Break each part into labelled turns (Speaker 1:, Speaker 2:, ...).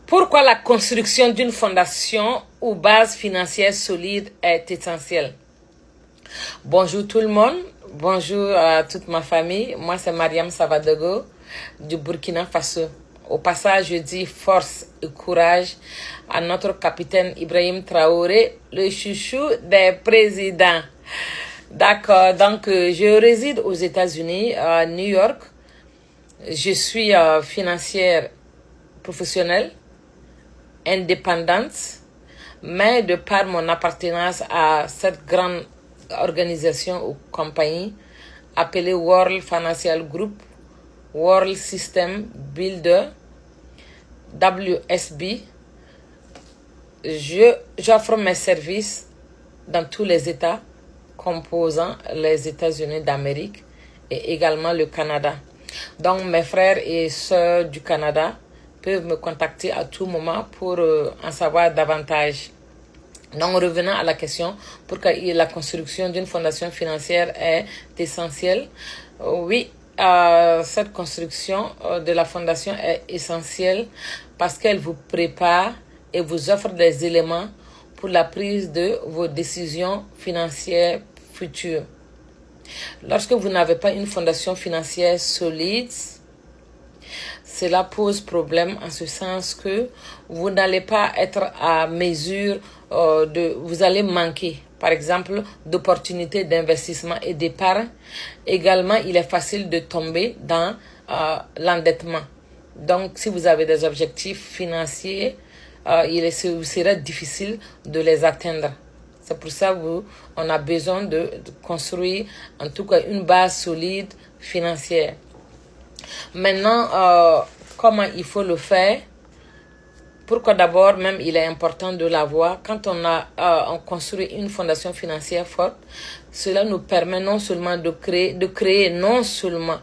Speaker 1: Pourquoi la construction d'une fondation ou base financière solide est essentielle? Bonjour tout le monde, bonjour à toute ma famille. Moi c'est Mariam Savadogo du Burkina Faso. Au passage, je dis force et courage à notre capitaine Ibrahim Traoré, le chouchou des présidents. D'accord, donc je réside aux États-Unis, à New York. Je suis financière professionnelle, indépendante, mais de par mon appartenance à cette grande organisation ou compagnie appelée World Financial Group, World System Builder, WSB, j'offre mes services dans tous les États composant les États-Unis d'Amérique et également le Canada. Donc mes frères et sœurs du Canada peuvent me contacter à tout moment pour en savoir davantage. Donc revenons à la question, pourquoi la construction d'une fondation financière est essentielle. Oui, cette construction de la fondation est essentielle parce qu'elle vous prépare et vous offre des éléments pour la prise de vos décisions financières futures. Lorsque vous n'avez pas une fondation financière solide, cela pose problème en ce sens que vous n'allez pas être à mesure vous allez manquer, par exemple, d'opportunités d'investissement et d'épargne. Également, il est facile de tomber dans l'endettement. Donc, si vous avez des objectifs financiers, il sera difficile de les atteindre. C'est pour ça qu'on a besoin de construire, en tout cas, une base solide financière. Maintenant, comment il faut le faire? Pourquoi d'abord, même, il est important de l'avoir. Quand on construit une fondation financière forte, cela nous permet non seulement de créer non seulement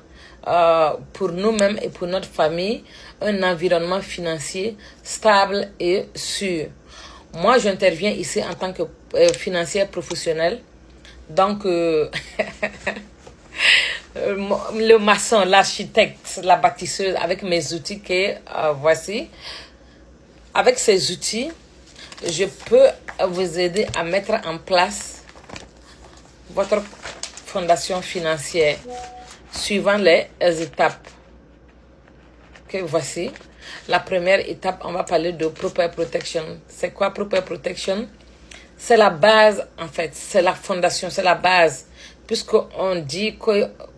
Speaker 1: pour nous-mêmes et pour notre famille, un environnement financier stable et sûr. Moi, j'interviens ici en tant que financière professionnelle. Donc, le maçon, l'architecte, la bâtisseuse, avec mes outils que voici. Avec ces outils, je peux vous aider à mettre en place votre fondation financière suivant les étapes que voici. La première étape, on va parler de Proper Protection. C'est quoi Proper Protection? C'est la base, en fait. C'est la fondation, c'est la base. Puisqu'on dit,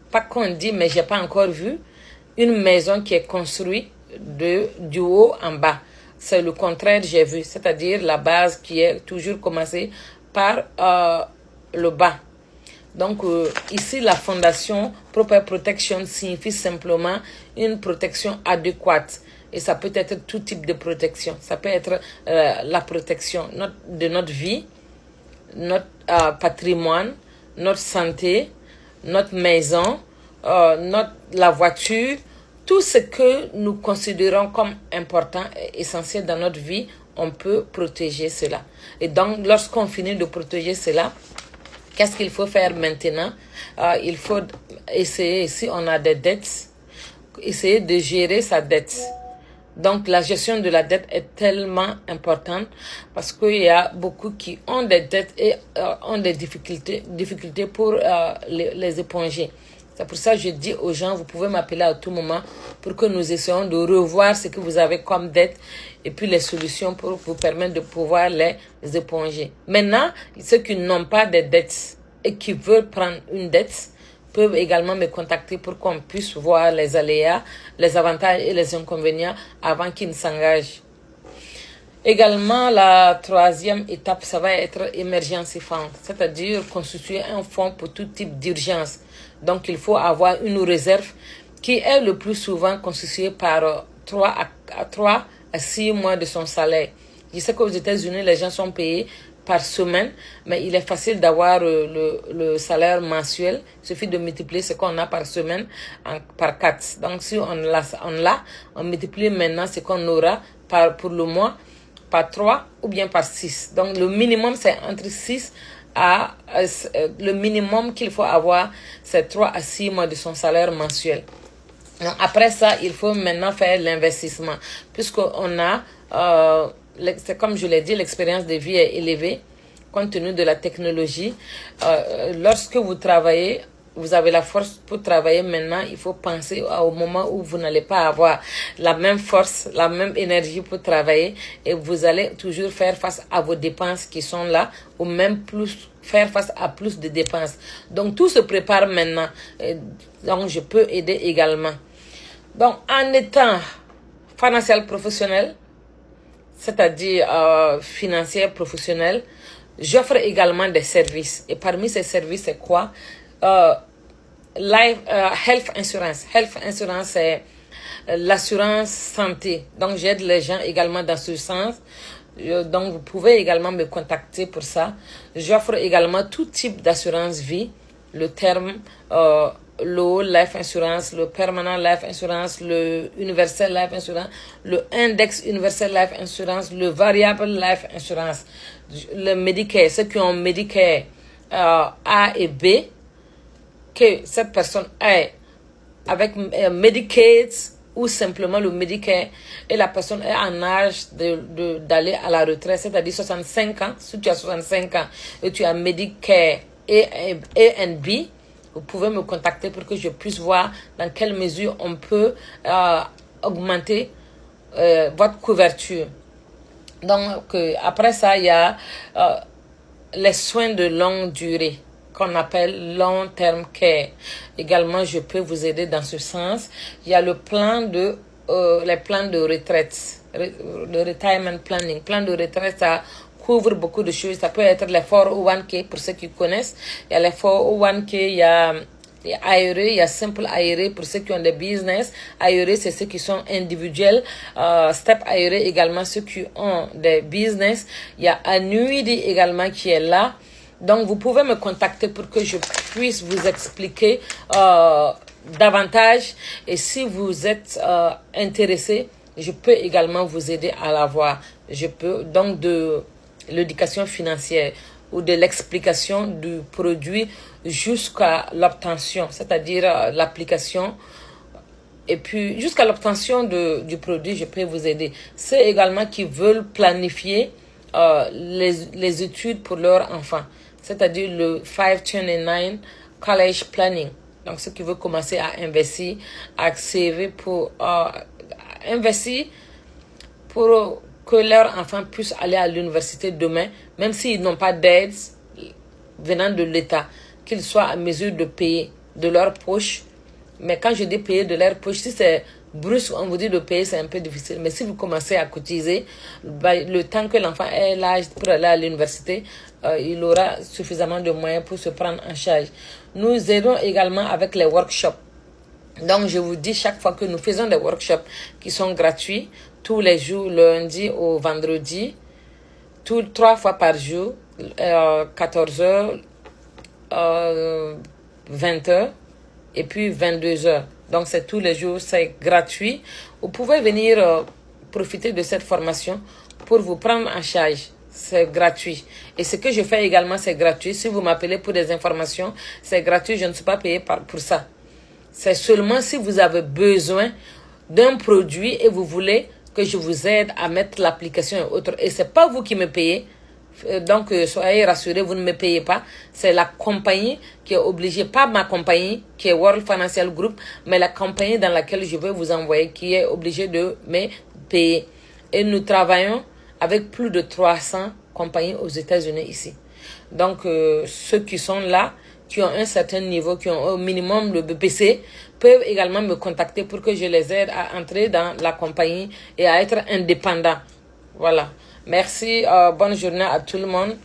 Speaker 1: pas qu'on dit, mais j'ai pas encore vu une maison qui est construite du haut en bas. C'est le contraire, j'ai vu. C'est-à-dire la base qui est toujours commencée par le bas. Donc, ici, la fondation Proper Protection signifie simplement une protection adéquate. Et ça peut être tout type de protection. Ça peut être la protection de notre vie, notre patrimoine, notre santé, notre maison, la voiture. Tout ce que nous considérons comme important et essentiel dans notre vie, on peut protéger cela. Et donc, lorsqu'on finit de protéger cela, qu'est-ce qu'il faut faire maintenant? Il faut essayer, si on a des dettes, essayer de gérer sa dette. Donc, la gestion de la dette est tellement importante parce qu'il y a beaucoup qui ont des dettes et ont des difficultés pour les éponger. C'est pour ça que je dis aux gens, vous pouvez m'appeler à tout moment pour que nous essayons de revoir ce que vous avez comme dette et puis les solutions pour vous permettre de pouvoir les éponger. Maintenant, ceux qui n'ont pas de dettes et qui veulent prendre une dette peuvent également me contacter pour qu'on puisse voir les aléas, les avantages et les inconvénients avant qu'ils ne s'engagent. Également, la troisième étape, ça va être Emergency Fund, c'est-à-dire constituer un fonds pour tout type d'urgence. Donc, il faut avoir une réserve qui est le plus souvent constituée par 3 à 6 mois de son salaire. Je sais qu'aux États-Unis, les gens sont payés par semaine, mais il est facile d'avoir le salaire mensuel. Il suffit de multiplier ce qu'on a par semaine par 4. Donc, si on multiplie maintenant ce qu'on aura pour le mois, par 3 ou bien par 6. Donc, le minimum, c'est entre 6 le minimum qu'il faut avoir, c'est 3 à 6 mois de son salaire mensuel. Donc, après ça, il faut maintenant faire l'investissement. Puisqu'on a, c'est comme je l'ai dit, l'expérience de vie est élevée compte tenu de la technologie. Lorsque vous travaillez, vous avez la force pour travailler maintenant, il faut penser au moment où vous n'allez pas avoir la même force, la même énergie pour travailler et vous allez toujours faire face à vos dépenses qui sont là ou même plus faire face à plus de dépenses. Donc tout se prépare maintenant. Donc je peux aider également. Donc en étant financier professionnel, c'est-à-dire financier professionnel, j'offre également des services. Et parmi ces services, c'est quoi? Health insurance. Health insurance, c'est l'assurance santé. Donc, j'aide les gens également dans ce sens. Donc, vous pouvez également me contacter pour ça. J'offre également tout type d'assurance vie. Le terme, le whole life insurance, le permanent life insurance, le universal life insurance, le index universal life insurance, le variable life insurance, le Medicare, ceux qui ont Medicare A et B, que cette personne est avec Medicaid ou simplement le Medicare et la personne est en âge d'aller à la retraite, c'est-à-dire 65 ans. Si tu as 65 ans et tu as Medicare A and B, vous pouvez me contacter pour que je puisse voir dans quelle mesure on peut augmenter votre couverture. Donc, après ça, il y a les soins de longue durée qu'on appelle long term care. Également, je peux vous aider dans ce sens. Il y a les plans de retraite, le retirement planning. Plan de retraite, ça couvre beaucoup de choses. Ça peut être les 401k pour ceux qui connaissent. Il y a les 401k, il y a IRA, il y a Simple IRA pour ceux qui ont des business. IRA, c'est ceux qui sont individuels. Step IRA également, ceux qui ont des business. Il y a Annuity également qui est là. Donc, vous pouvez me contacter pour que je puisse vous expliquer davantage. Et si vous êtes intéressé, je peux également vous aider à l'avoir. Je peux donc de l'éducation financière ou de l'explication du produit jusqu'à l'obtention, c'est-à-dire l'application. Et puis, jusqu'à l'obtention du produit, je peux vous aider. Ceux également qui veulent planifier les études pour leurs enfants, c'est-à-dire le 529 College Planning. Donc, ceux qui veulent commencer à investir, à accéder pour investir pour que leurs enfants puissent aller à l'université demain, même s'ils n'ont pas d'aide venant de l'État, qu'ils soient à mesure de payer de leur poche. Mais quand je dis payer de leur poche, si c'est brusque, on vous dit de payer, c'est un peu difficile. Mais si vous commencez à cotiser, le temps que l'enfant ait l'âge pour aller à l'université, il aura suffisamment de moyens pour se prendre en charge. Nous aidons également avec les workshops. Donc, je vous dis chaque fois que nous faisons des workshops qui sont gratuits, tous les jours, lundi au vendredi, 3 fois par jour, 14h, 20h et puis 22h. Donc, c'est tous les jours, c'est gratuit. Vous pouvez venir profiter de cette formation pour vous prendre en charge. C'est gratuit. Et ce que je fais également, c'est gratuit. Si vous m'appelez pour des informations, c'est gratuit. Je ne suis pas payé pour ça. C'est seulement si vous avez besoin d'un produit et vous voulez que je vous aide à mettre l'application et autres. Et c'est pas vous qui me payez. Donc, soyez rassurés, vous ne me payez pas. C'est la compagnie qui est obligée, pas ma compagnie, qui est World Financial Group, mais la compagnie dans laquelle je vais vous envoyer, qui est obligée de me payer. Et nous travaillons avec plus de 300 compagnies aux États-Unis ici. Donc, ceux qui sont là, qui ont un certain niveau, qui ont au minimum le BPC, peuvent également me contacter pour que je les aide à entrer dans la compagnie et à être indépendants. Voilà. Merci. Bonne journée à tout le monde.